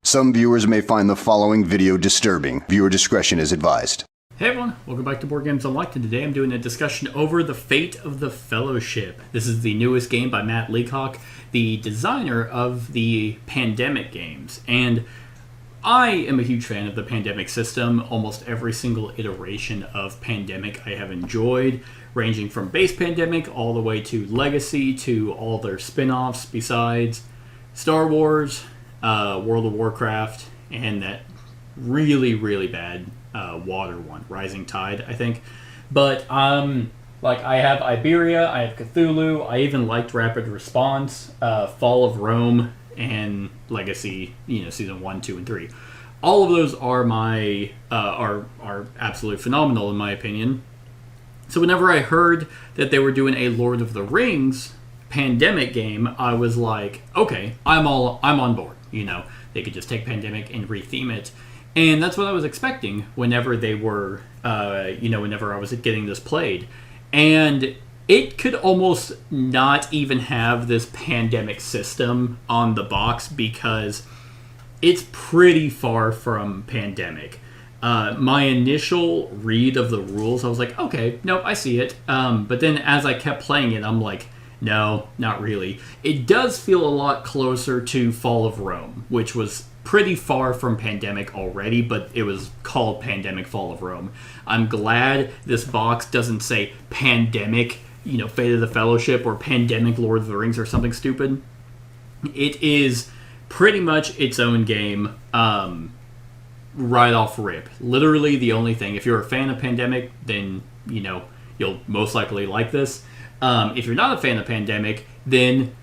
Some viewers may find the following video disturbing. Viewer discretion is advised. Hey everyone, welcome back to Board Games Unlocked, and today I'm doing a discussion over The Fate of the Fellowship. This is the newest game by Matt Leacock, the designer of the Pandemic games. And I am a huge fan of the Pandemic system. Almost every single iteration of Pandemic I have enjoyed, ranging from base Pandemic all the way to Legacy to all their spin-offs besides Star Wars, World of Warcraft, and that really, really bad water one, Rising Tide, I think. But I have Iberia, I have Cthulhu, I even liked Rapid Response, Fall of Rome, and Legacy, season 1, 2, and 3. All of those are my are absolutely phenomenal in my opinion. So whenever I heard that they were doing a Lord of the Rings Pandemic game, I was like, okay, I'm on board. They could just take Pandemic and retheme it. And that's what I was expecting whenever they were, whenever I was getting this played. And it could almost not even have this Pandemic system on the box because it's pretty far from Pandemic. My initial read of the rules, I was like, okay, nope, I see it. But then as I kept playing it, I'm like, no, not really. It does feel a lot closer to Fall of Rome, which was pretty far from Pandemic already, but it was called Pandemic Fall of Rome. I'm glad this box doesn't say Pandemic, Fate of the Fellowship, or Pandemic Lord of the Rings or something stupid. It is pretty much its own game right off rip. Literally the only thing. If you're a fan of Pandemic, then, you'll most likely like this. If you're not a fan of Pandemic, then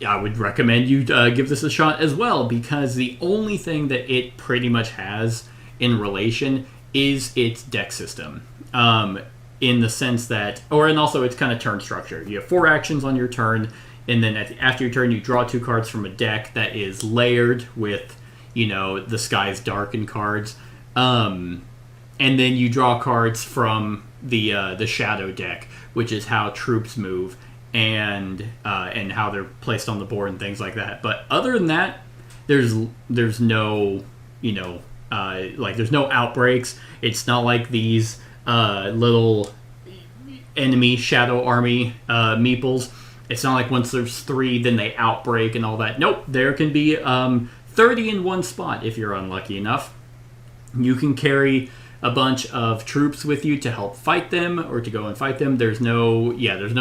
I would recommend you give this a shot as well, because the only thing that it pretty much has in relation is its deck system. In the sense that, and also its kind of turn structure. You have 4 actions on your turn, and then after your turn, you draw 2 cards from a deck that is layered with, the Sky's Darkened cards. And then you draw cards from the Shadow deck, which is how troops move and how they're placed on the board and things like that. But other than that, there's no there's no outbreaks. It's not like these little enemy shadow army meeples. It's not like once there's 3, then they outbreak and all that. Nope, there can be 30 in one spot if you're unlucky enough. You can carry a bunch of troops with you to help fight them or to go and fight them. There's no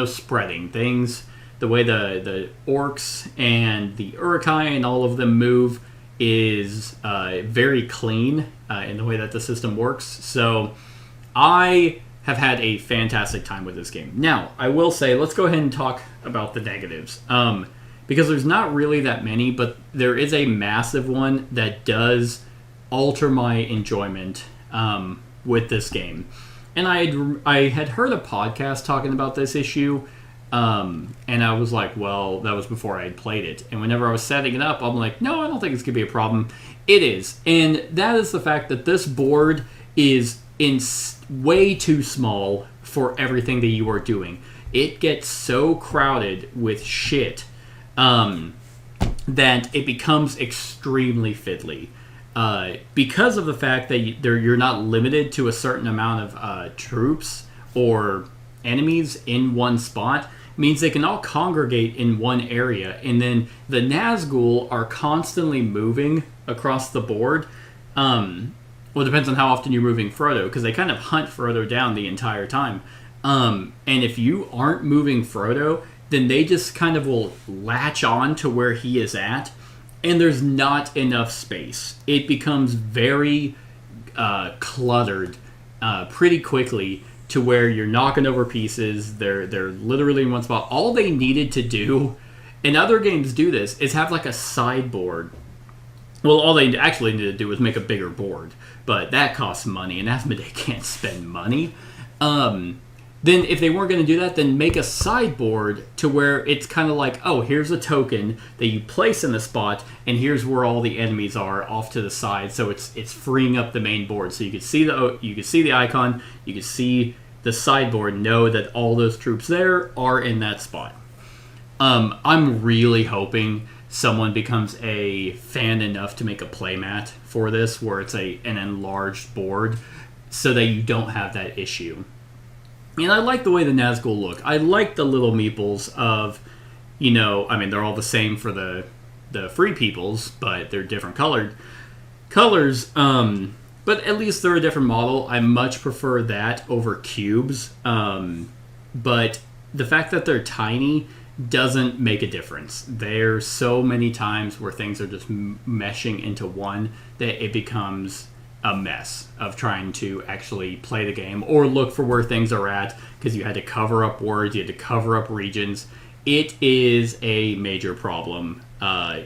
spreading things. The way the orcs and the Uruk-hai and all of them move is very clean in the way that the system works. So I have had a fantastic time with this game. Now, I will say, let's go ahead and talk about the negatives. Because there's not really that many, but there is a massive one that does alter my enjoyment with this game. And I had heard a podcast talking about this issue, and I was like, well, that was before I had played it. And whenever I was setting it up, I'm like, no, I don't think it's going to be a problem. It is. And that is the fact that this board is way too small for everything that you are doing. It gets so crowded with shit that it becomes extremely fiddly. Because of the fact that you're not limited to a certain amount of troops or enemies in one spot, means they can all congregate in one area, and then the Nazgul are constantly moving across the board. Well, it depends on how often you're moving Frodo, because they kind of hunt Frodo down the entire time. And if you aren't moving Frodo, then they just kind of will latch on to where he is at, and there's not enough space. It becomes very cluttered pretty quickly to where you're knocking over pieces. They're literally in one spot. All they needed to do, and other games do this, is have like a sideboard. Well, all they actually need to do is make a bigger board, but that costs money, and Asmodee can't spend money. Then if they weren't going to do that, then make a sideboard to where it's kind of like, oh, here's a token that you place in the spot, and here's where all the enemies are off to the side. So it's freeing up the main board. So you can see the icon, you can see the sideboard, know that all those troops there are in that spot. I'm really hoping someone becomes a fan enough to make a playmat for this, where it's an enlarged board, so that you don't have that issue. And I like the way the Nazgul look. I like the little meeples of, they're all the same for the free peoples, but they're different colors. But at least they're a different model. I much prefer that over cubes. But the fact that they're tiny doesn't make a difference. There's so many times where things are just meshing into one that it becomes a mess of trying to actually play the game or look for where things are at, because you had to cover up words, you had to cover up regions. It is a major problem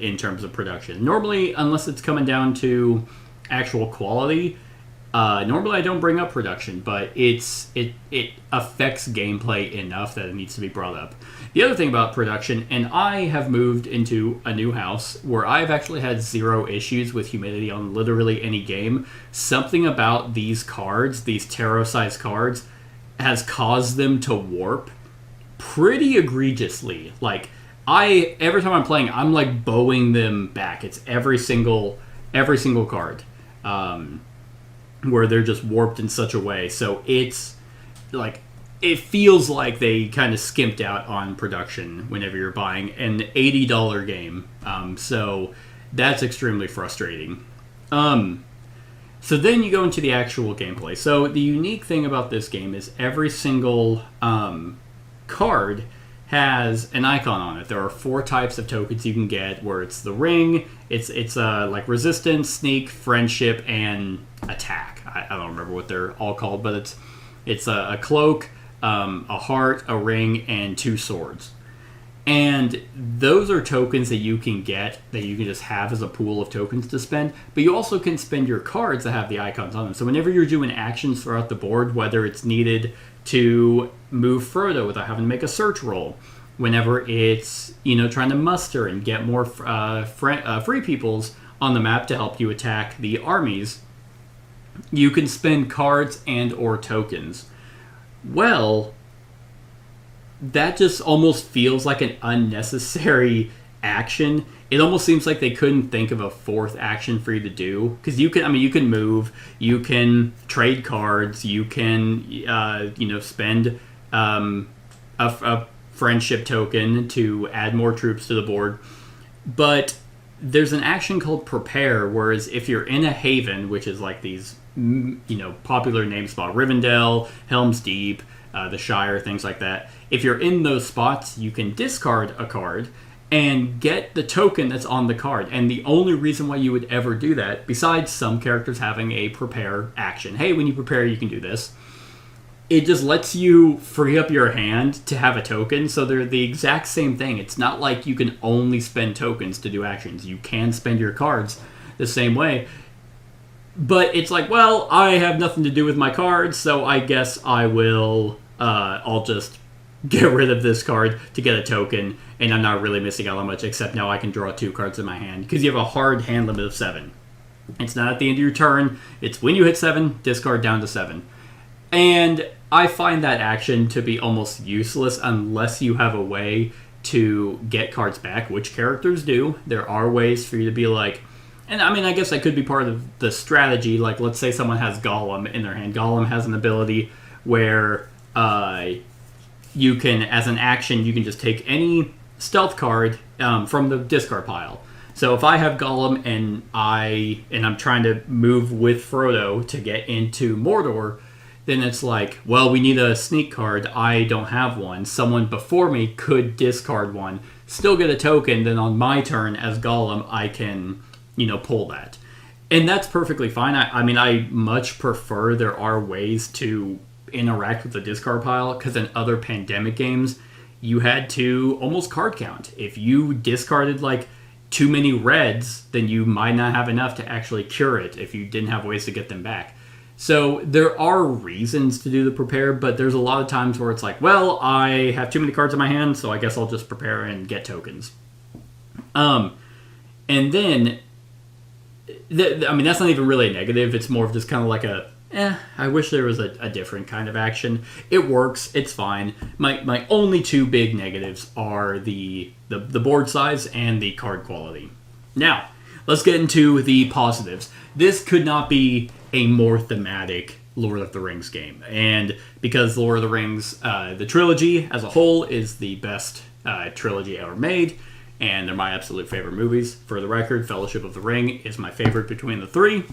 in terms of production. Normally, unless it's coming down to actual quality, normally I don't bring up production, but it affects gameplay enough that it needs to be brought up. The other thing about production, and I have moved into a new house where I've actually had zero issues with humidity on literally any game. Something about these cards, these tarot-sized cards, has caused them to warp pretty egregiously. Like, every time I'm playing, I'm like bowing them back. It's every single card. Where they're just warped in such a way. So it's like, it feels like they kind of skimped out on production whenever you're buying an $80 game. So that's extremely frustrating. So then you go into the actual gameplay. So the unique thing about this game is every single card has an icon on it. There are 4 types of tokens you can get, where it's the ring, it's like resistance, sneak, friendship, and attack. I don't remember what they're all called, but it's a cloak, a heart, a ring, and 2 swords. And those are tokens that you can get, that you can just have as a pool of tokens to spend, but you also can spend your cards that have the icons on them. So whenever you're doing actions throughout the board, whether it's needed to move Frodo without having to make a search roll, whenever it's trying to muster and get more free peoples on the map to help you attack the armies, you can spend cards and or tokens. Well, that just almost feels like an unnecessary action. It almost seems like they couldn't think of a 4th action for you to do, because you can move, you can trade cards, you can spend a friendship token to add more troops to the board. But there's an action called prepare, whereas if you're in a haven, which is like these popular name spot, Rivendell, Helm's Deep, the Shire, things like that. If you're in those spots, you can discard a card and get the token that's on the card. And the only reason why you would ever do that, besides some characters having a prepare action, hey, when you prepare, you can do this, it just lets you free up your hand to have a token. So they're the exact same thing. It's not like you can only spend tokens to do actions. You can spend your cards the same way. But it's like, well, I have nothing to do with my cards, so I guess I'll just get rid of this card to get a token, and I'm not really missing out on much, except now I can draw 2 cards in my hand, because you have a hard hand limit of 7. It's not at the end of your turn, it's when you hit 7, discard down to 7. And I find that action to be almost useless unless you have a way to get cards back, which characters do. There are ways for you to be like, and I guess that could be part of the strategy. Like, let's say someone has Gollum in their hand. Gollum has an ability where you can, as an action, you can just take any stealth card from the discard pile. So if I have Gollum and I'm trying to move with Frodo to get into Mordor, then it's like, well, we need a sneak card. I don't have one. Someone before me could discard one, still get a token. Then on my turn as Gollum, I can pull that. And that's perfectly fine. I much prefer there are ways to interact with the discard pile, because in other Pandemic games, you had to almost card count. If you discarded like too many reds, then you might not have enough to actually cure it if you didn't have ways to get them back. So there are reasons to do the prepare, but there's a lot of times where it's like, well, I have too many cards in my hand, so I guess I'll just prepare and get tokens. And then that's not even really a negative. It's more of just kind of like I wish there was a different kind of action. It works, it's fine. My only two big negatives are the board size and the card quality. Now, let's get into the positives. This could not be a more thematic Lord of the Rings game. And because Lord of the Rings, the trilogy as a whole, is the best trilogy ever made, and they're my absolute favorite movies. For the record, Fellowship of the Ring is my favorite between the three.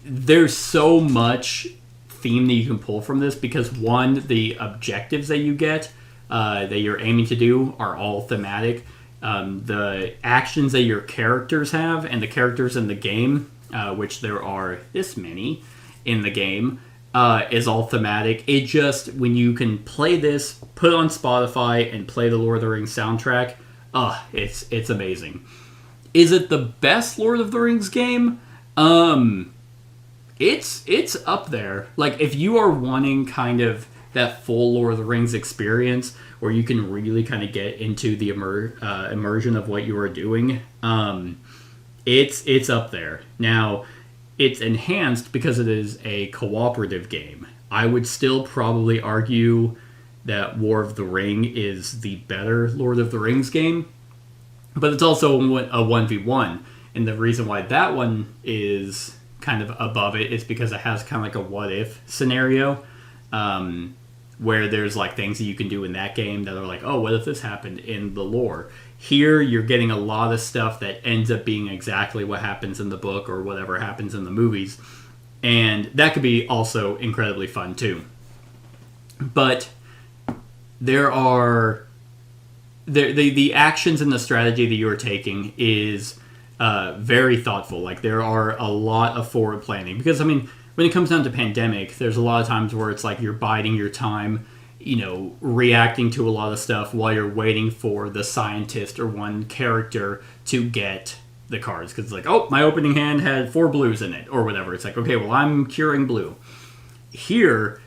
There's so much theme that you can pull from this because, one, the objectives that you get, that you're aiming to do, are all thematic. The actions that your characters have and the characters in the game, which there are this many in the game, is all thematic. It just, when you can play this, put on Spotify and play the Lord of the Rings soundtrack, it's amazing. Is it the best Lord of the Rings game? It's up there. Like, if you are wanting kind of that full Lord of the Rings experience where you can really kind of get into the immersion of what you are doing, it's up there. Now, it's enhanced because it is a cooperative game. I would still probably argue that War of the Ring is the better Lord of the Rings game, but it's also a 1v1. And the reason why that one is kind of above it is because it has kind of like a what-if scenario, where there's like things that you can do in that game that are like, oh, what if this happened in the lore? Here, you're getting a lot of stuff that ends up being exactly what happens in the book or whatever happens in the movies. And that could be also incredibly fun, too. But there are... The actions and the strategy that you're taking is very thoughtful. Like, there are a lot of forward planning. Because, I mean, when it comes down to Pandemic, there's a lot of times where it's like you're biding your time, you know, reacting to a lot of stuff while you're waiting for the scientist or one character to get the cards. Because it's like, oh, my opening hand had 4 blues in it, or whatever. It's like, okay, well, I'm curing blue. Here,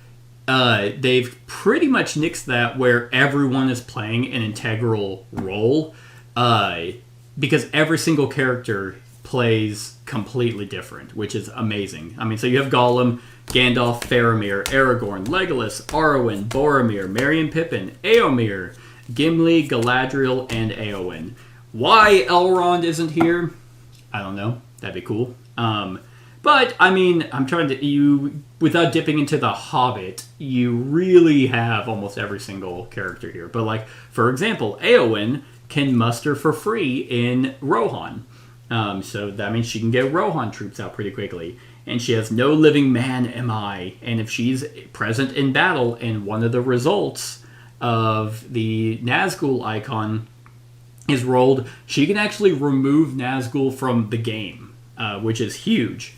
they've pretty much nixed that where everyone is playing an integral role, because every single character plays completely different, which is amazing. I mean, so you have Gollum, Gandalf, Faramir, Aragorn, Legolas, Arwen, Boromir, Merry and Pippin, Éomer, Gimli, Galadriel, and Éowyn. Why Elrond isn't here, I don't know. That'd be cool. But, I mean, I'm trying to... without dipping into The Hobbit, you really have almost every single character here. But, like, for example, Éowyn can muster for free in Rohan. So that means she can get Rohan troops out pretty quickly. And she has no living man am I. And if she's present in battle and one of the results of the Nazgul icon is rolled, she can actually remove Nazgul from the game, which is huge.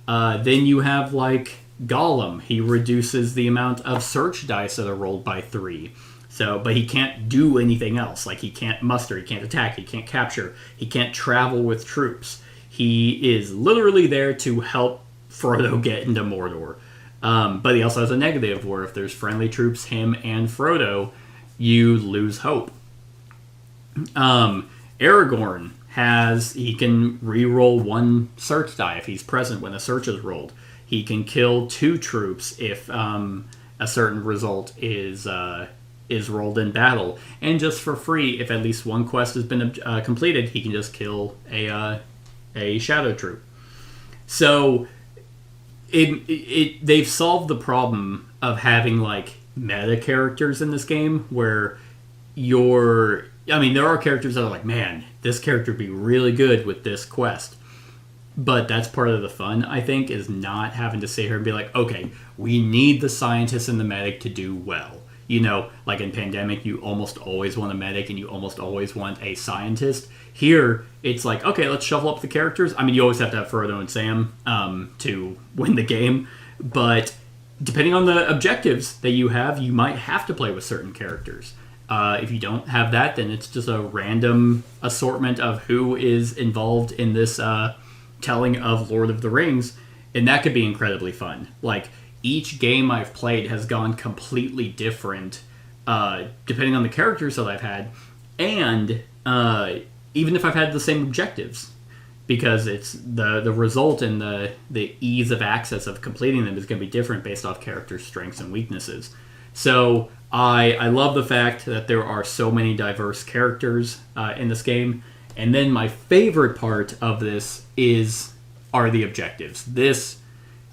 Then you have, like, Gollum. He reduces the amount of search dice that are rolled by 3. So, but he can't do anything else. Like, he can't muster, he can't attack, he can't capture, he can't travel with troops. He is literally there to help Frodo get into Mordor. But he also has a negative where if there's friendly troops, him and Frodo, you lose hope. Aragorn he can re-roll 1 search die if he's present when a search is rolled. He can kill 2 troops if a certain result is rolled in battle. And just for free, if at least 1 quest has been completed, he can just kill a shadow troop. So they've solved the problem of having, like, meta characters in this game where there are characters that are like, man, this character would be really good with this quest. But that's part of the fun, I think, is not having to sit here and be like, okay, we need the scientist and the medic to do well. You know, like in Pandemic, you almost always want a medic and you almost always want a scientist. Here, it's like, okay, let's shuffle up the characters. I mean, you always have to have Frodo and Sam to win the game. But depending on the objectives that you have, you might have to play with certain characters. If you don't have that, then it's just a random assortment of who is involved in this telling of Lord of the Rings, and that could be incredibly fun. Like, each game I've played has gone completely different, depending on the characters that I've had, and even if I've had the same objectives. because it's the result and the ease of access of completing them is going to be different based off character strengths and weaknesses. So I love the fact that there are so many diverse characters in this game. And then my favorite part of this are the objectives. This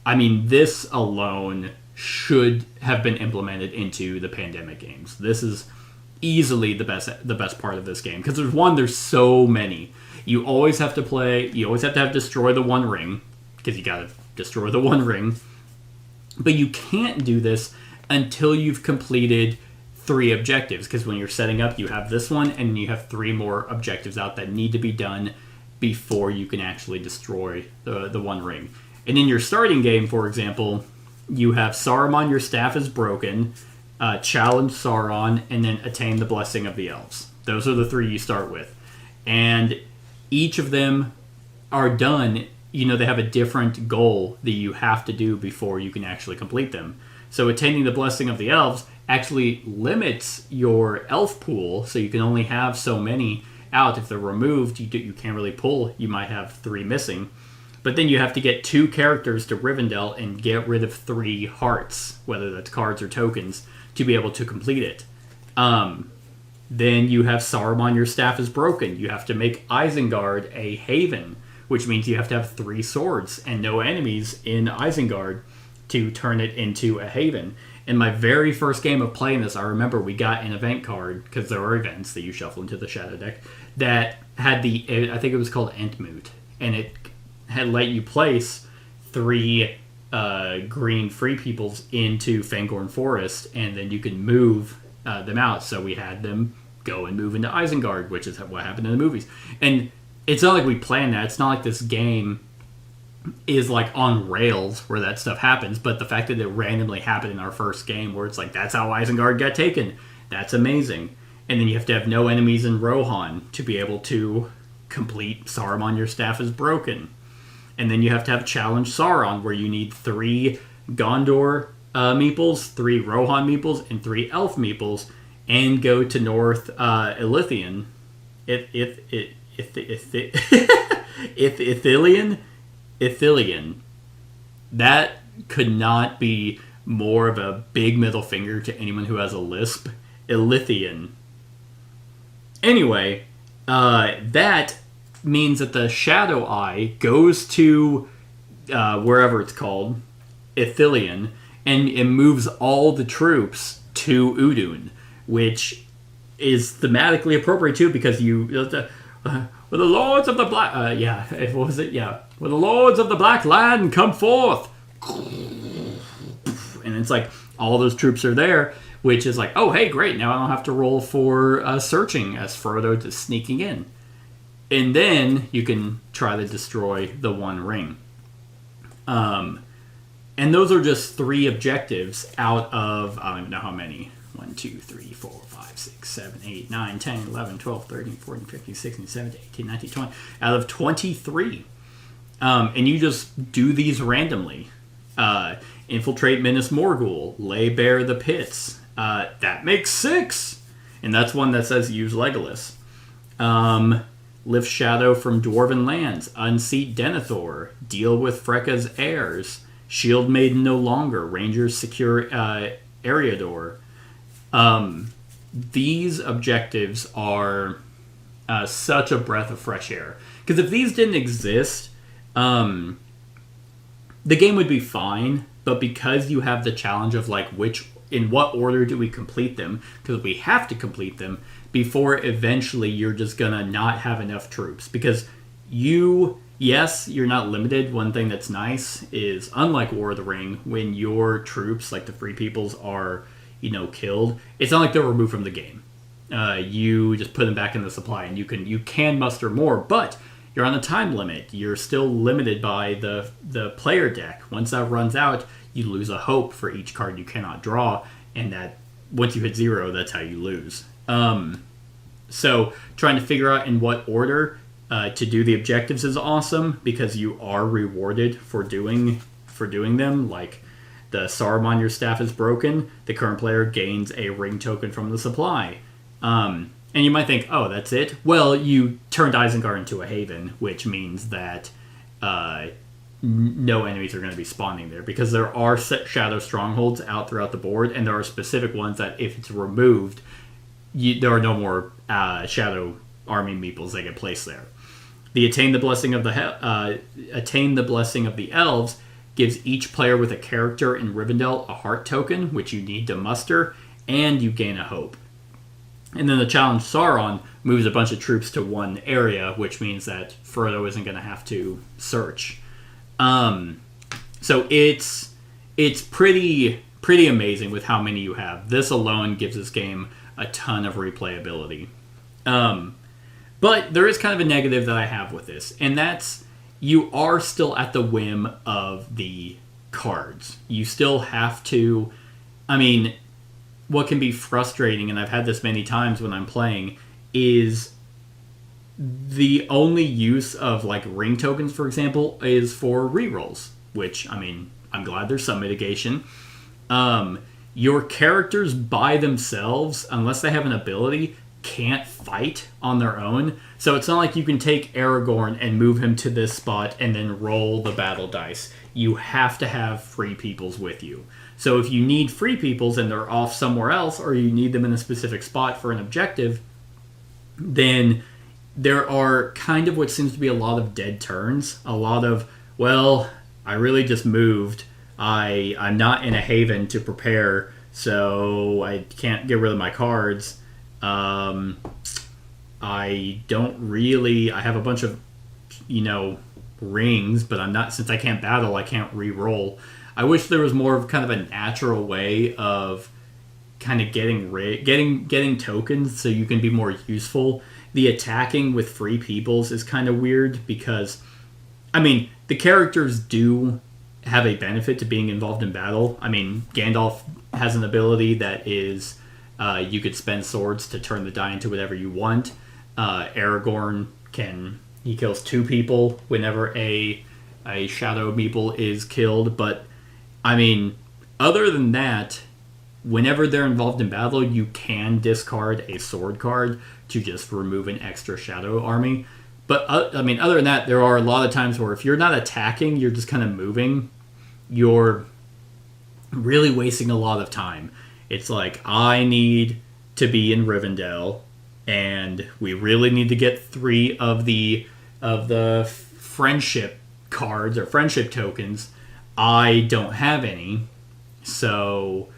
alone should have been implemented into the Pandemic games. This is easily the best part of this game, because there's so many. You always have to have destroy the one ring, because you gotta destroy the one ring. But you can't do this until you've completed 3 objectives, because when you're setting up, you have this one, and you have 3 more objectives out that need to be done before you can actually destroy the one ring. And in your starting game, for example, you have Saruman, your staff is broken, challenge Sauron, and then attain the blessing of the elves. Those are the 3 you start with. And each of them are done, they have a different goal that you have to do before you can actually complete them. So attaining the blessing of the elves actually limits your elf pool, so you can only have so many out. If they're removed, you can't really pull. You might have 3 missing. But then you have to get 2 characters to Rivendell and get rid of 3 hearts, whether that's cards or tokens, to be able to complete it. Then you have Saruman, your staff is broken. You have to make Isengard a haven, which means you have to have 3 swords and no enemies in Isengard to turn it into a haven. In my very first game of playing this, I remember we got an event card, because there are events that you shuffle into the shadow deck, that had I think it was called Entmoot, and it had let you place 3 green free peoples into Fangorn Forest, and then you can move them out. So we had them go and move into Isengard, which is what happened in the movies. And it's not like we planned that. It's not like this game is like on rails where that stuff happens, but the fact that it randomly happened in our first game, where it's like, that's how Isengard got taken, that's amazing. And then you have to have no enemies in Rohan to be able to complete Saruman, your staff is broken. And then you have to have Challenge Sauron, where you need 3 Gondor meeples, 3 Rohan meeples, and 3 Elf meeples, and go to North Ithilien. Ithilien. That could not be more of a big middle finger to anyone who has a lisp. Ithilien. Anyway, that means that the Shadow Eye goes to wherever it's called, Ithilien, and it moves all the troops to Udun, which is thematically appropriate too, because with the lords of the black, what was it? Yeah, with the lords of the Black Land come forth, and it's like all those troops are there, which is like, oh hey, great! Now I don't have to roll for searching as Frodo to sneaking in, and then you can try to destroy the One Ring. And those are just 3 objectives out of, I don't even know how many. 1, 2, 3, 4, 5, 6, 7, 8, 9, 10, 11, 12, 13, 14, 15, 16, 17, 18, 19, 20. Out of 23. And you just do these randomly. Infiltrate Minas Morgul. Lay bare the pits. That makes 6. And that's one that says use Legolas. Lift shadow from dwarven lands. Unseat Denethor. Deal with Freka's heirs. Shield Maiden no longer. Rangers secure Eriador. These objectives are such a breath of fresh air. Because if these didn't exist, the game would be fine. But because you have the challenge of like in what order do we complete them? Because we have to complete them before eventually you're just gonna not have enough troops. Because yes, you're not limited. One thing that's nice is, unlike War of the Ring, when your troops, like the Free Peoples, are killed, it's not like they're removed from the game. You just put them back in the supply, and you can muster more, but you're on a time limit. You're still limited by the player deck. Once that runs out, you lose a hope for each card you cannot draw, and that once you hit 0, that's how you lose. So trying to figure out in what order to do the objectives is awesome, because you are rewarded for doing them. Like the Saruman, your staff is broken. The current player gains a ring token from the supply. And you might think, oh, that's it? Well, you turned Isengard into a haven, which means that no enemies are going to be spawning there, because there are shadow strongholds out throughout the board, and there are specific ones that if it's removed, there are no more shadow army meeples that get placed there. The Attain the Blessing of the Elves gives each player with a character in Rivendell a heart token, which you need to muster, and you gain a hope. And then the Challenge Sauron moves a bunch of troops to one area, which means that Frodo isn't going to have to search. So it's pretty amazing with how many you have. This alone gives this game a ton of replayability. But there is kind of a negative that I have with this, and that's you are still at the whim of the cards. You still have to... I mean, what can be frustrating, and I've had this many times when I'm playing, is the only use of, like, ring tokens, for example, is for rerolls, which, I mean, I'm glad there's some mitigation. Your characters by themselves, unless they have an ability, can't fight on their own. So it's not like you can take Aragorn and move him to this spot and then roll the battle dice. You have to have free peoples with you. So if you need free peoples and they're off somewhere else, or you need them in a specific spot for an objective, then there are kind of what seems to be a lot of dead turns. A lot of, well, I really just moved. I'm not in a haven to prepare, so I can't get rid of my cards. I have a bunch of, rings, but I'm not, since I can't battle, I can't re-roll. I wish there was more of kind of a natural way of kind of getting tokens so you can be more useful. The attacking with free peoples is kind of weird because, I mean, the characters do have a benefit to being involved in battle. I mean, Gandalf has an ability that is you could spend swords to turn the die into whatever you want. Aragorn he kills 2 people whenever a shadow meeple is killed, but I mean, other than that, whenever they're involved in battle, you can discard a sword card to just remove an extra shadow army. But, I mean, other than that, there are a lot of times where if you're not attacking, you're just kind of moving, you're really wasting a lot of time. It's like, I need to be in Rivendell, and we really need to get 3 of the friendship cards or friendship tokens. I don't have any, so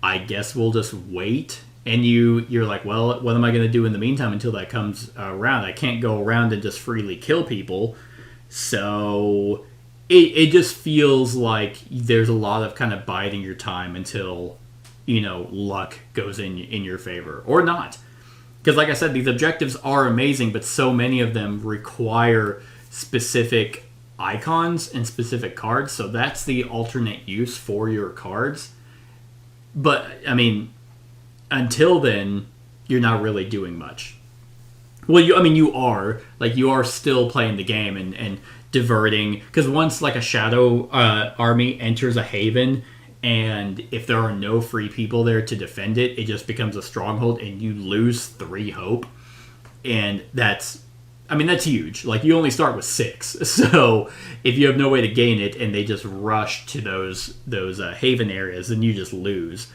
I guess we'll just wait. And you're like, well, what am I going to do in the meantime until that comes around? I can't go around and just freely kill people. So it just feels like there's a lot of kind of biding your time until, luck goes in your favor. Or not. Because like I said, these objectives are amazing, but so many of them require specific icons and specific cards, so that's the alternate use for your cards. But I mean, until then, you're not really doing much. Well, you are still playing the game and diverting, because once like a shadow army enters a haven, and if there are no free people there to defend it, it just becomes a stronghold, and you lose 3 hope, and that's huge. Like, you only start with 6, so if you have no way to gain it and they just rush to those haven areas, then you just lose.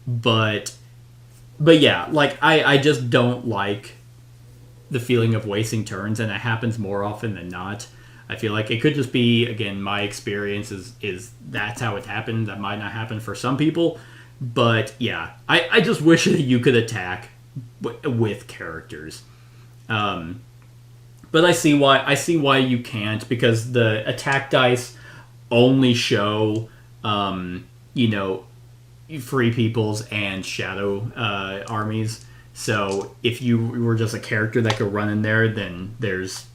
But yeah, like, I just don't like the feeling of wasting turns, and it happens more often than not. I feel like it could just be, again, my experience is that's how it happened. That might not happen for some people, but yeah, I just wish that you could attack with characters. But I see why you can't, because the attack dice only show, free peoples and shadow armies. So if you were just a character that could run in there, then there's,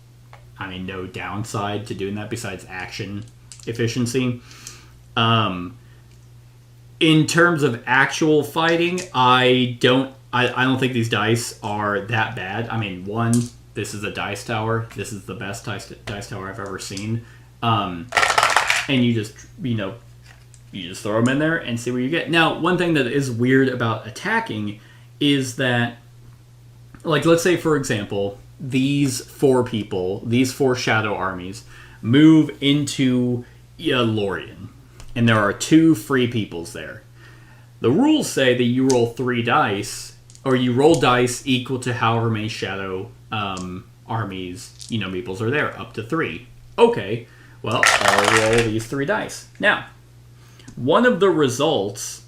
no downside to doing that besides action efficiency. In terms of actual fighting, I don't think these dice are that bad. I mean, this is a dice tower. This is the best dice tower I've ever seen. And you just throw them in there and see what you get. Now, one thing that is weird about attacking is that like, let's say, for example, these 4 shadow armies, move into Lorien, and there are 2 free peoples there. The rules say that you roll 3 dice, or you roll dice equal to however many shadow armies, meeples are there, up to 3. Okay, well, I'll roll these 3 dice. Now, one of the results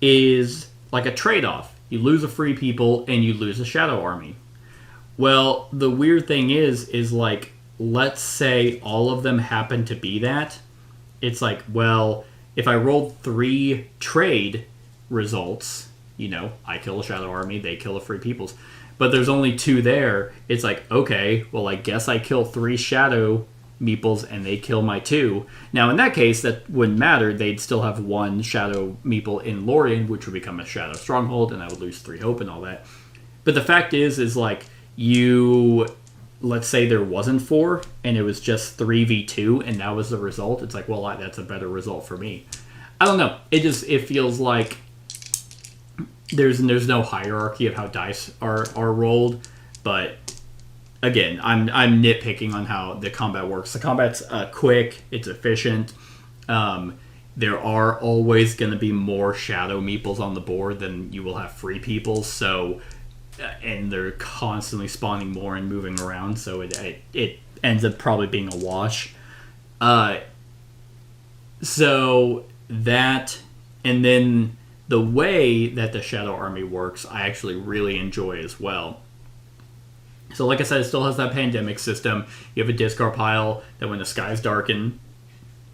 is like a trade-off. You lose a free people and you lose a shadow army. Well, the weird thing is like, let's say all of them happen to be that. It's like, well, if I rolled 3 trade results, I kill a shadow army, they kill a free peoples, but there's only 2 there. It's like, okay, well, I guess I kill 3 shadow meeples and they kill my 2. Now, in that case, that wouldn't matter. They'd still have 1 shadow meeple in Lorien, which would become a shadow stronghold, and I would lose 3 hope and all that. But the fact is like, let's say there wasn't 4 and it was just 3v2 and that was the result. It's like, well, that's a better result for me. I don't know. It feels like there's no hierarchy of how dice are rolled, but again, I'm nitpicking on how the combat works. The combat's quick, it's efficient. There are always going to be more shadow meeples on the board than you will have free people, so and they're constantly spawning more and moving around, so it ends up probably being a wash. So that, and then the way that the Shadow Army works, I actually really enjoy as well. So like I said, it still has that pandemic system. You have a discard pile that when the skies darken,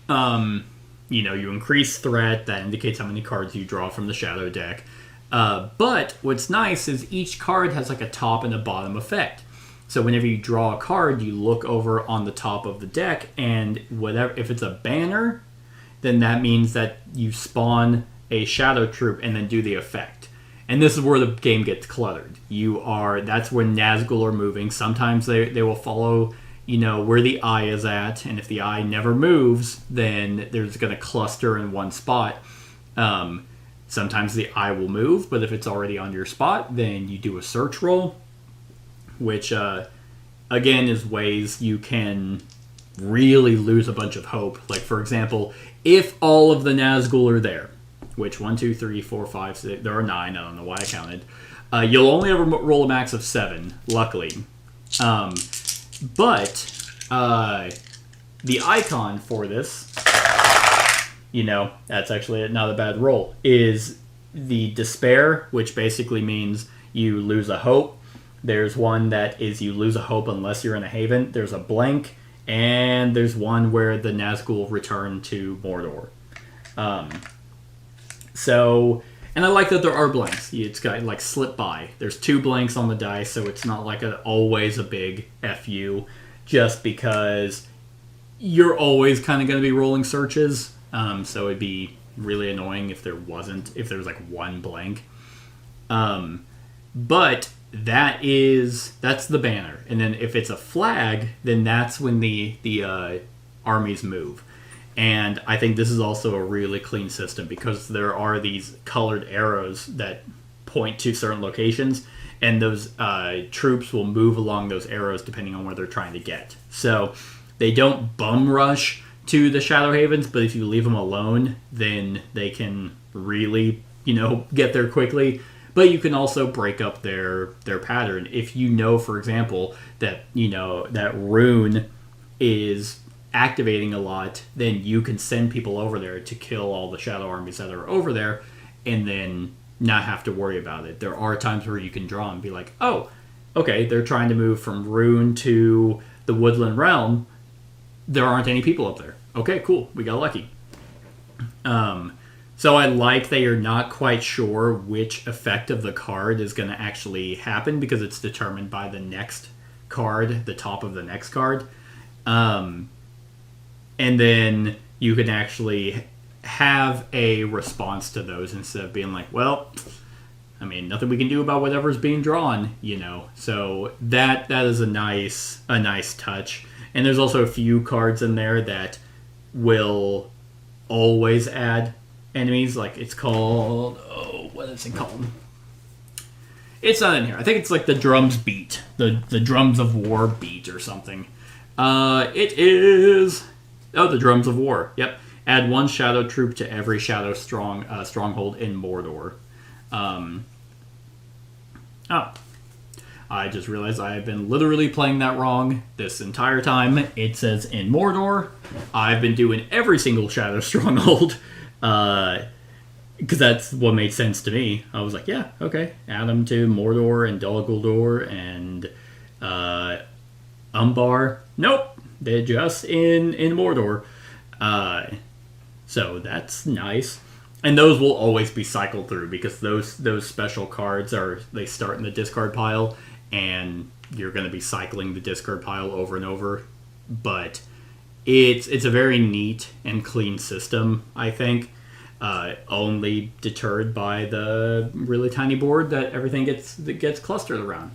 you increase threat. That indicates how many cards you draw from the shadow deck. But what's nice is each card has like a top and a bottom effect. So whenever you draw a card, you look over on the top of the deck, and whatever, if it's a banner, then that means that you spawn a shadow troop and then do the effect. And this is where the game gets cluttered. That's when Nazgul are moving. Sometimes they will follow, where the eye is at, and if the eye never moves, then there's going to cluster in one spot. Sometimes the eye will move, but if it's already on your spot, then you do a search roll, which, again, is ways you can really lose a bunch of hope. Like, for example, if all of the Nazgul are there, which 1, 2, 3, 4, 5, 6, there are 9, I don't know why I counted, you'll only ever roll a max of 7, luckily. But the icon for this, that's actually not a bad roll, is the despair, which basically means you lose a hope. There's one that is you lose a hope unless you're in a haven. There's a blank, and there's one where the Nazgul return to Mordor. And I like that there are blanks. It's got like slip by. There's 2 blanks on the dice, so it's not like always a big FU, just because you're always kind of going to be rolling searches. So it'd be really annoying if there was like 1 blank. But that's the banner. And then if it's a flag, then that's when the armies move. And I think this is also a really clean system because there are these colored arrows that point to certain locations, and those troops will move along those arrows depending on where they're trying to get. So they don't bum rush to the Shadow Havens, but if you leave them alone, then they can really, get there quickly. But you can also break up their pattern. If for example, that, that rune is activating a lot, then you can send people over there to kill all the shadow armies that are over there and then not have to worry about it. There are times where you can draw and be like, oh, okay, they're trying to move from Rune to the Woodland Realm. There aren't any people up there. Okay, cool. We got lucky. So I like that you're not quite sure which effect of the card is going to actually happen because it's determined by the next card, the top of the next card. And then you can actually have a response to those instead of being like, well, I mean, nothing we can do about whatever's being drawn, So that is a nice touch. And there's also a few cards in there that will always add enemies. Like it's called, what is it called? It's not in here. I think it's like the drums beat. The drums of war beat or something. It is... Oh, the drums of war. Yep. Add 1 shadow troop to every shadow stronghold in Mordor. I just realized I have been literally playing that wrong this entire time. It says in Mordor. I've been doing every single shadow stronghold. Because that's what made sense to me. I was like, yeah, okay. Add them to Mordor and Dol Guldur and Umbar. Nope. They're just in Mordor. So that's nice. And those will always be cycled through because those special cards they start in the discard pile and you're going to be cycling the discard pile over and over. But it's a very neat and clean system, I think. Only deterred by the really tiny board that everything gets clustered around.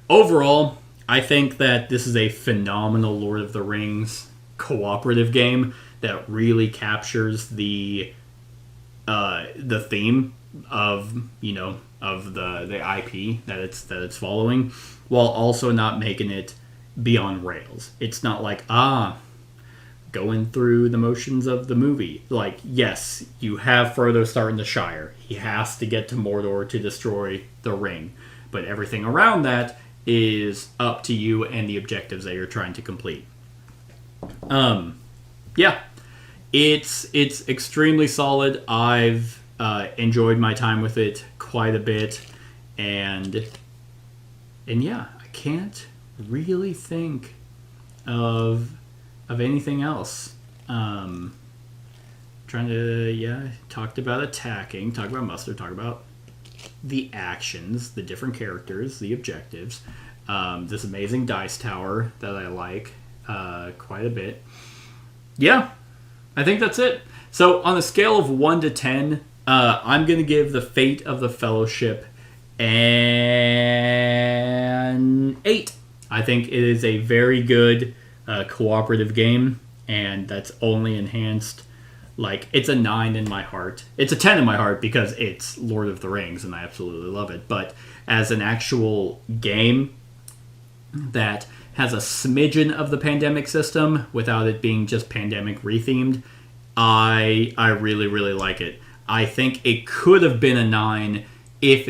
Overall, I think that this is a phenomenal Lord of the Rings cooperative game that really captures the theme of the IP that it's following, while also not making it be on rails. It's not like going through the motions of the movie. Like, yes, you have Frodo starting the Shire. He has to get to Mordor to destroy the ring. But everything around that is up to you and the objectives that you're trying to complete. Yeah. It's extremely solid. I've enjoyed my time with it quite a bit. And yeah, I can't really think of anything else. Trying to, talked about attacking, talked about muster, talked about the actions, the different characters, the objectives, this amazing dice tower that I like quite a bit. Yeah, I think that's it. So on a scale of 1 to 10, I'm going to give the Fate of the Fellowship an 8. I think it is a very good cooperative game, and that's only enhanced. Like, it's a 9 in my heart. It's a 10 in my heart because it's Lord of the Rings, and I absolutely love it. But as an actual game that has a smidgen of the pandemic system without it being just pandemic rethemed, I really, really like it. I think it could have been a 9 if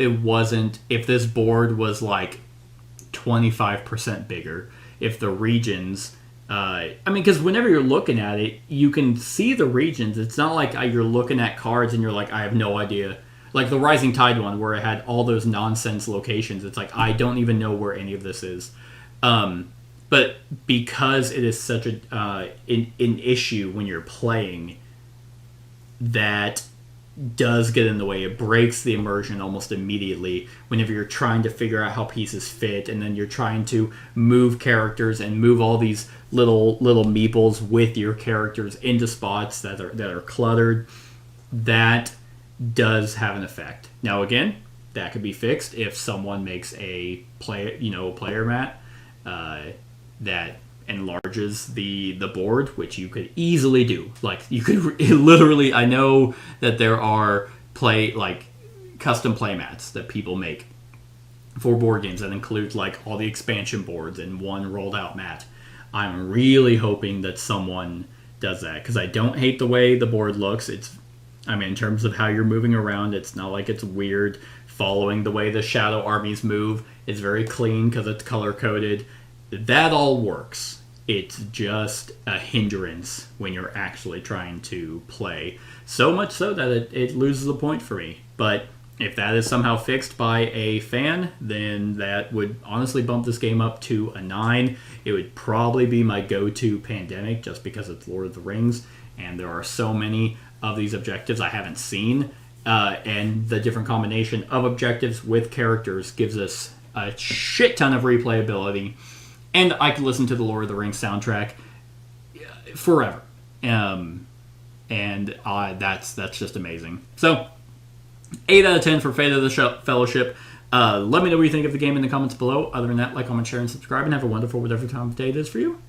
this board was like 25% bigger. If the regions... because whenever you're looking at it, you can see the regions. It's not like you're looking at cards and you're like, I have no idea. Like the Rising Tide one, where it had all those nonsense locations. It's like, I don't even know where any of this is. But because it is such an issue when you're playing, that does get in the way. It breaks the immersion almost immediately whenever you're trying to figure out how pieces fit, and then you're trying to move characters and move all these little meeples with your characters into spots that are cluttered. That does have an effect. Now again, that could be fixed if someone makes a player mat that enlarges the board, which you could easily do. Like, you could literally, I know that there are custom play mats that people make for board games that include like all the expansion boards in one rolled out mat. I'm really hoping that someone does that, because I don't hate the way the board looks. In terms of how you're moving around, it's not like it's weird following the way the shadow armies move. It's very clean because it's color coded. That all works. It's just a hindrance when you're actually trying to play. So much so that it loses a point for me. But if that is somehow fixed by a fan, then that would honestly bump this game up to a 9. It would probably be my go-to Pandemic, just because it's Lord of the Rings, and there are so many of these objectives I haven't seen. And the different combination of objectives with characters gives us a shit ton of replayability. And I could listen to the Lord of the Rings soundtrack forever. That's just amazing. So, 8 out of 10 for Fate of the Fellowship. Let me know what you think of the game in the comments below. Other than that, like, comment, share, and subscribe, and have a wonderful whatever time of day it is for you.